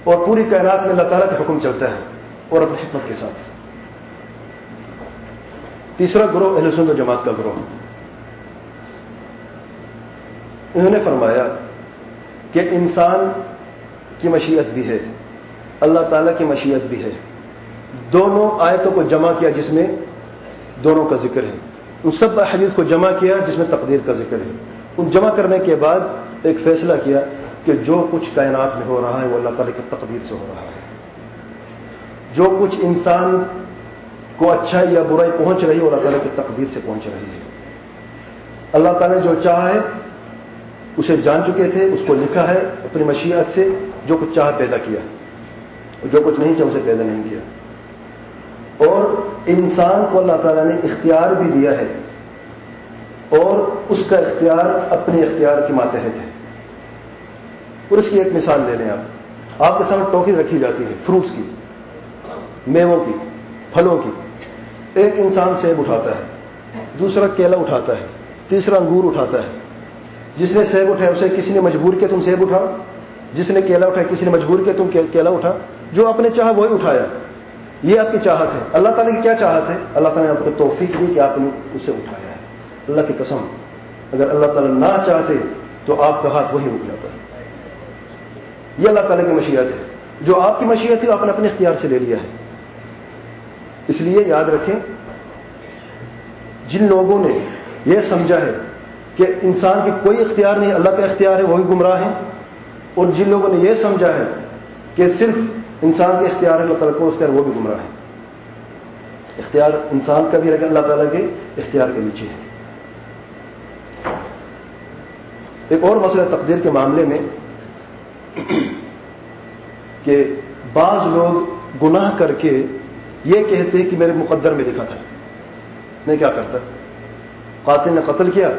اور پوری کائنات میں اللہ تعالیٰ کا حکم چلتا ہے اور اپنی حکمت کے ساتھ. تیسرا گروہ اہل سنت و جماعت کا گروہ، انہوں نے فرمایا کہ انسان کی مشیت بھی ہے، اللہ تعالیٰ کی مشیت بھی ہے. دونوں آیتوں کو جمع کیا جس میں دونوں کا ذکر ہے، ان سب حدیث کو جمع کیا جس میں تقدیر کا ذکر ہے. ان جمع کرنے کے بعد ایک فیصلہ کیا کہ جو کچھ کائنات میں ہو رہا ہے وہ اللہ تعالیٰ کی تقدیر سے ہو رہا ہے. جو کچھ انسان کو اچھا یا برائی پہنچ رہی ہے وہ اللہ تعالیٰ کی تقدیر سے پہنچ رہی ہے. اللہ تعالیٰ نے جو چاہا ہے اسے جان چکے تھے، اس کو لکھا ہے اپنی مشیت سے. جو کچھ چاہا پیدا کیا، جو کچھ نہیں چاہا اسے پیدا نہیں کیا. اور انسان کو اللہ تعالیٰ نے اختیار بھی دیا ہے اور اس کا اختیار اپنے اختیار کے ماتحت ہے. اور اس کی ایک مثال لے لیں. آپ کے سامنے ٹوکری رکھی جاتی ہے فروٹس کی، میووں کی، پھلوں کی. ایک انسان سیب اٹھاتا ہے، دوسرا کیلا اٹھاتا ہے، تیسرا انگور اٹھاتا ہے. جس نے سیب اٹھایا اسے کسی نے مجبور کیا تم سیب اٹھاؤ، جس نے کیلا اٹھایا کسی نے مجبور کیا تم کیلا اٹھا. جو آپ نے چاہا وہی اٹھایا. یہ آپ کی چاہت ہے. اللہ تعالیٰ کی کیا چاہت ہے؟ اللہ تعالیٰ نے آپ کو توفیق دی کہ آپ نے اسے اٹھایا ہے. اللہ کی قسم اگر اللہ تعالیٰ نہ چاہتے تو آپ کا ہاتھ وہی رک جاتا ہے. یہ اللہ تعالیٰ کی مشیت ہے. جو آپ کی مشیت ہے آپ نے اپنے اختیار سے لے لیا ہے. اس لیے یاد رکھیں، جن لوگوں نے یہ سمجھا ہے کہ انسان کی کوئی اختیار نہیں، اللہ کا اختیار ہے، وہی گمراہ ہیں. اور جن لوگوں نے یہ سمجھا ہے کہ صرف انسان کے اختیار ہے، اللہ تعالیٰ کو اختیار، وہ بھی گمراہ ہے. اختیار انسان کا بھی ہے کہ اللہ تعالیٰ کے اختیار کے نیچے ہے. ایک اور مسئلہ تقدیر کے معاملے میں کہ بعض لوگ گناہ کر کے یہ کہتے ہیں کہ میرے مقدر میں لکھا تھا. میں کیا کرتا؟ قاتل نے قتل کیا،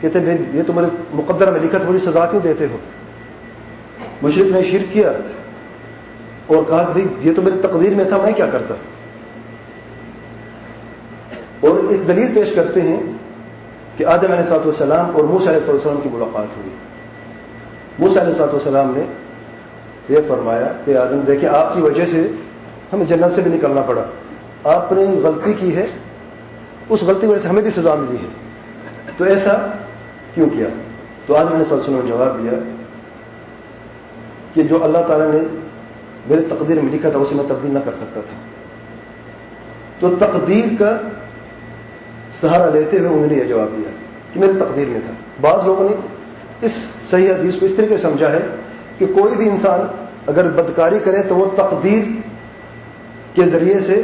کہتے ہیں یہ تو میرے مقدر میں لکھا تھا، مجھے سزا کیوں دیتے ہو؟ مشرک نے شرک کیا اور کہا کہ یہ تو میری تقدیر میں تھا، میں کیا کرتا؟ اور ایک دلیل پیش کرتے ہیں کہ آدم علیہ الصلوۃ والسلام اور موسیٰ علیہ السلام کی ملاقات ہوئی. موسیٰ علیہ السلام نے یہ فرمایا کہ آدم دیکھیں آپ کی وجہ سے ہمیں جنت سے بھی نکلنا پڑا، آپ نے غلطی کی ہے، اس غلطی کی وجہ سے ہمیں بھی سزا ملی ہے، تو ایسا کیوں کیا؟ تو آدم علیہ السلام نے جواب دیا کہ جو اللہ تعالیٰ نے میرے تقدیر میں لکھا تھا اسے میں تبدیل نہ کر سکتا تھا. تو تقدیر کا سہارا لیتے ہوئے انہوں نے یہ جواب دیا کہ میرے تقدیر میں تھا. بعض لوگوں نے اس صحیح حدیث کو اس طریقے سے سمجھا ہے کہ کوئی بھی انسان اگر بدکاری کرے تو وہ تقدیر کے ذریعے سے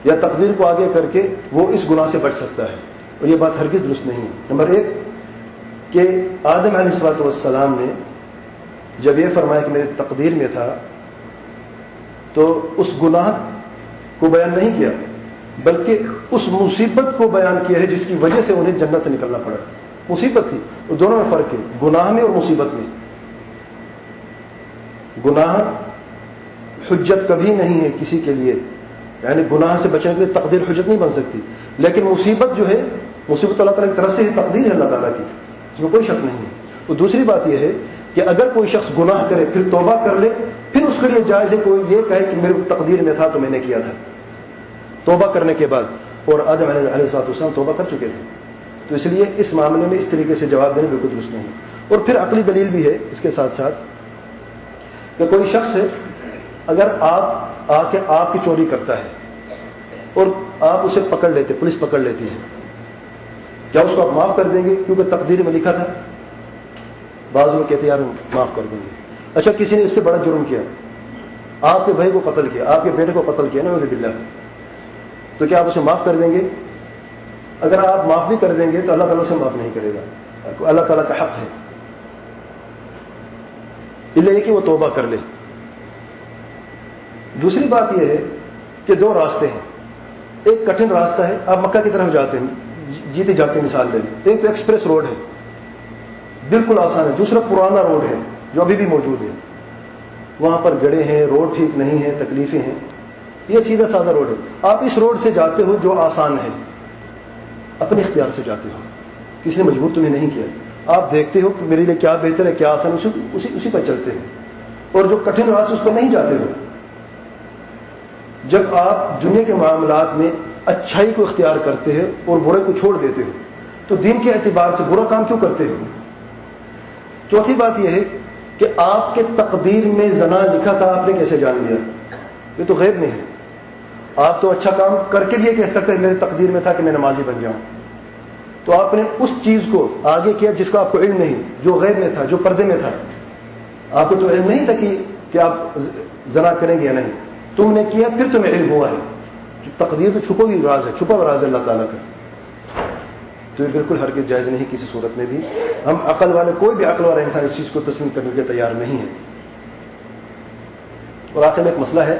یا تقدیر کو آگے کر کے وہ اس گناہ سے بچ سکتا ہے، اور یہ بات ہرگز درست نہیں ہے۔ نمبر ایک کہ آدم علیہ الصلوۃ والسلام نے جب یہ فرمایا کہ میری تقدیر میں تھا تو اس گناہ کو بیان نہیں کیا، بلکہ اس مصیبت کو بیان کیا ہے جس کی وجہ سے انہیں جنت سے نکلنا پڑا۔ مصیبت تھی، اور دونوں میں فرق ہے، گناہ میں اور مصیبت میں۔ گناہ حجت کبھی نہیں ہے کسی کے لیے، یعنی گناہ سے بچنے کے لیے تقدیر حجت نہیں بن سکتی، لیکن مصیبت جو ہے مصیبت اللہ تعالیٰ کی طرف سے تقدیر ہے اللہ تعالیٰ کی، اس میں کوئی شک نہیں ہے۔ اور دوسری بات یہ ہے کہ اگر کوئی شخص گناہ کرے پھر توبہ کر لے، پھر اس کے لیے جائز ہے کوئی یہ کہے کہ میرے تقدیر میں تھا تو میں نے کیا تھا توبہ کرنے کے بعد، اور آدم علیہ السلام توبہ کر چکے تھے، تو اس لیے اس معاملے میں اس طریقے سے جواب دینا بالکل درست نہیں۔ اور پھر عقلی دلیل بھی ہے اس کے ساتھ ساتھ کہ کوئی شخص ہے اگر آپ آ کے آپ کی چوری کرتا ہے اور آپ اسے پکڑ لیتے، پولیس پکڑ لیتی ہے، کیا اس کو آپ معاف کر دیں گے کیونکہ تقدیر میں لکھا تھا؟ بعض لوگ کہتے ہیں یار معاف کر دیں گے۔ اچھا کسی نے اس سے بڑا جرم کیا، آپ کے بھائی کو قتل کیا، آپ کے بیٹے کو قتل کیا نعوذ باللہ، تو کیا آپ اسے معاف کر دیں گے؟ اگر آپ معاف بھی کر دیں گے تو اللہ تعالیٰ سے معاف نہیں کرے گا، اللہ تعالیٰ کا حق ہے اللہ یہ کہ وہ توبہ کر لے۔ دوسری بات یہ ہے کہ دو راستے ہیں، ایک کٹھن راستہ ہے، آپ مکہ کی طرف جاتے ہیں، جیتے جاتے مثال لے لیں، ایک تو ایکسپریس روڈ ہے بالکل آسان ہے، دوسرا پرانا روڈ ہے جو ابھی بھی موجود ہے، وہاں پر گڑھے ہیں، روڈ ٹھیک نہیں ہے، تکلیفیں ہیں، یہ سیدھا سادہ روڈ ہے، آپ اس روڈ سے جاتے ہو جو آسان ہے، اپنے اختیار سے جاتے ہو، کسی نے مجبور تمہیں نہیں کیا، آپ دیکھتے ہو کہ میرے لیے کیا بہتر ہے، کیا آسان، اسی پر چلتے ہیں، اور جو کٹھن راستہ اس پر نہیں جاتے ہو۔ جب آپ دنیا کے معاملات میں اچھائی کو اختیار کرتے ہیں اور برے کو چھوڑ دیتے ہو تو دین کے اعتبار سے برا کام کیوں کرتے ہو؟ چوتھی بات یہ ہے کہ آپ کے تقدیر میں زنا لکھا تھا، آپ نے کیسے جان لیا؟ یہ تو غیب میں ہے، آپ تو اچھا کام کر کے بھی یہ کہہ سکتے ہیں میری تقدیر میں تھا کہ میں نمازی بن جاؤں، تو آپ نے اس چیز کو آگے کیا جس کا آپ کو علم نہیں، جو غیب میں تھا، جو پردے میں تھا، آپ کو تو علم نہیں تھا کہ آپ زنا کریں گے یا نہیں، تم نے کیا پھر تمہیں علم ہوا ہے۔ تقدیر تو چھپا ہوئی راز ہے، چھپا ہوا راز ہے اللہ تعالیٰ کا، تو یہ بالکل ہرگز جائز نہیں کسی صورت میں بھی۔ ہم عقل والے، کوئی بھی عقل والا انسان اس چیز کو تسلیم کرنے کے تیار نہیں ہے۔ اور آخر میں ایک مسئلہ ہے،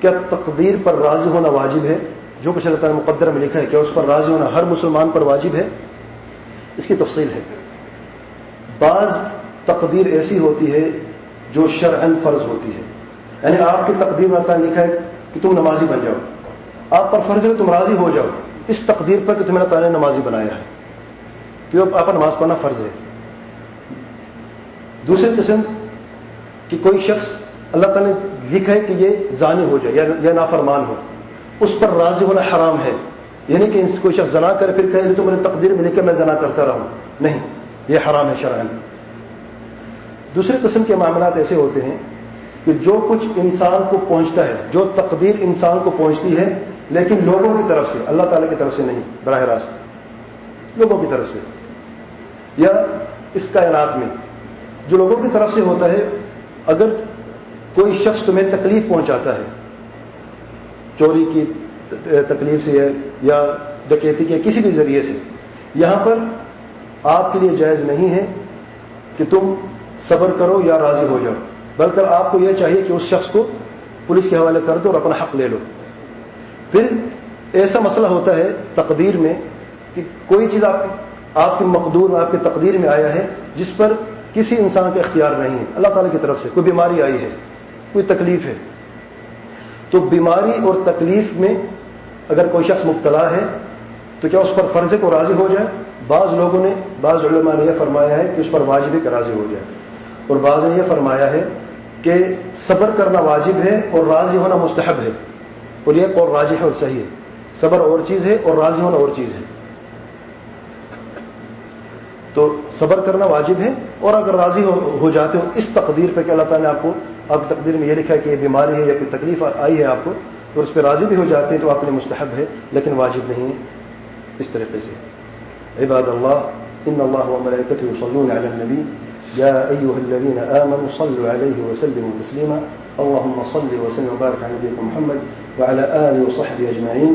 کیا تقدیر پر راضی ہونا واجب ہے؟ جو کچھ اللہ تعالیٰ نے مقدر میں لکھا ہے کیا اس پر راضی ہونا ہر مسلمان پر واجب ہے؟ اس کی تفصیل ہے۔ بعض تقدیر ایسی ہوتی ہے جو شرعاً فرض ہوتی ہے، یعنی آپ کی تقدیر میں اللہ تعالیٰ نے لکھا ہے کہ تم نمازی بن جاؤ، آپ پر فرض ہے کہ تم راضی ہو جاؤ اس تقدیر پر کہ تمہیں اللہ تعالیٰ نے نمازی بنایا ہے، کیونکہ آپ پر نماز پڑھنا فرض ہے۔ دوسری قسم کہ کوئی شخص اللہ تعالیٰ نے لکھا ہے کہ یہ زانی ہو جائے یا نافرمان ہو، اس پر راضی ہونا حرام ہے، یعنی کہ کوئی شخص زنا کرے پھر کہے تو میرے تقدیر میں لکھا میں زنا کرتا رہوں، نہیں، یہ حرام ہے شرعاً۔ دوسری قسم کے معاملات ایسے ہوتے ہیں کہ جو کچھ انسان کو پہنچتا ہے، جو تقدیر انسان کو پہنچتی ہے لیکن لوگوں کی طرف سے، اللہ تعالیٰ کی طرف سے نہیں، براہ راست لوگوں کی طرف سے، یا اس کائنات میں جو لوگوں کی طرف سے ہوتا ہے، اگر کوئی شخص تمہیں تکلیف پہنچاتا ہے، چوری کی تکلیف سے یا ڈکیتی کے کسی بھی ذریعے سے، یہاں پر آپ کے لیے جائز نہیں ہے کہ تم صبر کرو یا راضی ہو جاؤ، بلکہ آپ کو یہ چاہیے کہ اس شخص کو پولیس کے حوالے کر دو اور اپنا حق لے لو۔ پھر ایسا مسئلہ ہوتا ہے تقدیر میں کہ کوئی چیز آپ کی مقدور میں، آپ کی تقدیر میں آیا ہے جس پر کسی انسان کا اختیار نہیں ہے، اللہ تعالیٰ کی طرف سے کوئی بیماری آئی ہے، کوئی تکلیف ہے، تو بیماری اور تکلیف میں اگر کوئی شخص مبتلا ہے تو کیا اس پر فرض ہے کو راضی ہو جائے؟ بعض لوگوں نے، بعض علماء نے یہ فرمایا ہے کہ اس پر واجب ہے کہ راضی ہو جائے، اور بعض نے یہ فرمایا ہے کہ صبر کرنا واجب ہے اور راضی ہونا مستحب ہے، اور یہ قول راجح ہے اور صحیح ہے، صبر اور چیز ہے اور راضی ہونا اور چیز ہے، تو صبر کرنا واجب ہے، اور اگر راضی ہو جاتے ہو اس تقدیر پہ کہ اللہ تعالیٰ نے آپ کی تقدیر میں یہ لکھا ہے کہ یہ بیماری ہے یا کوئی تکلیف آئی ہے آپ کو، اور اس پہ راضی بھی ہو جاتے ہیں تو آپ کے لیے مستحب ہے لیکن واجب نہیں ہے۔ اس طریقے سے عباد اللہ، إن الله وملائكته يصلون على النبي يا أيها الذين آمنوا صلوا عليه وسلموا تسليما اللهم صل وسلم وبارك على نبينا محمد وعلى آله وصحبه أجمعين.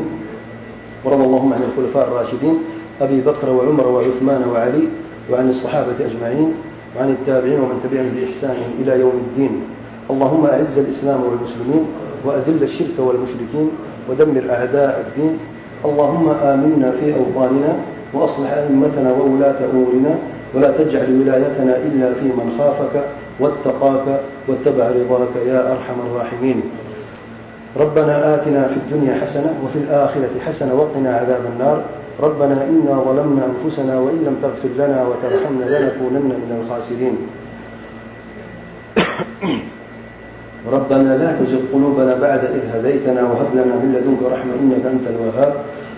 ورضى اللهم عن الخلفاء الراشدين أبي بكر وعمر وعثمان وعلي وعن الصحابة أجمعين وعن التابعين ومن تبعهم بإحسان إلى يوم الدين. اللهم أعز الإسلام والمسلمين وأذل الشرك والمشركين ودمر أعداء الدين. اللهم آمنا في أوطاننا وأصلح أئمتنا وولاة أمورنا ولا تجعل ولايتنا إلا في من خافك واتقاك واتبع رضاك يا أرحم الراحمين. ربنا آتنا في الدنيا حسنة وفي الآخرة حسنة وقنا عذاب النار. ربنا إنا ظلمنا أنفسنا وإن لم تغفر لنا وترحمنا لنكونن من الخاسرين. ربنا لا تزغ قلوبنا بعد إذ هديتنا وهب لنا من لدنك رحمة إنك أنت الوهاب.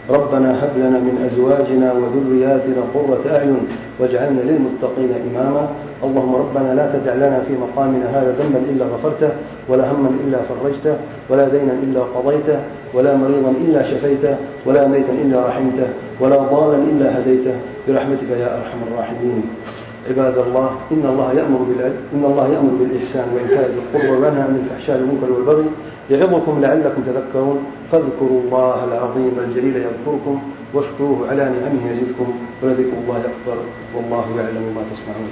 ربنا هب لنا من أزواجنا وذرياتنا قرة أعين واجعلنا للمتقين إماما. اللهم ربنا لا تدع لنا في مقامنا هذا ذنبا إلا غفرته ولا هما إلا فرجته ولا دينا إلا قضيته ولا مريضا إلا شفيته ولا ميتا إلا رحمته ولا ضالا إلا هديته برحمتك يا أرحم الراحمين. عباد الله إن الله يأمر بالإحسان وإيتاء ذي القربى وينهى عن الفحشاء والمنكر والبغي يعظكم لعلكم تذكرون فاذكروا الله العظيم الجليل يذكركم واشكروه على نعمه يزدكم ولذكر الله أكبر والله يعلم ما تصنعون.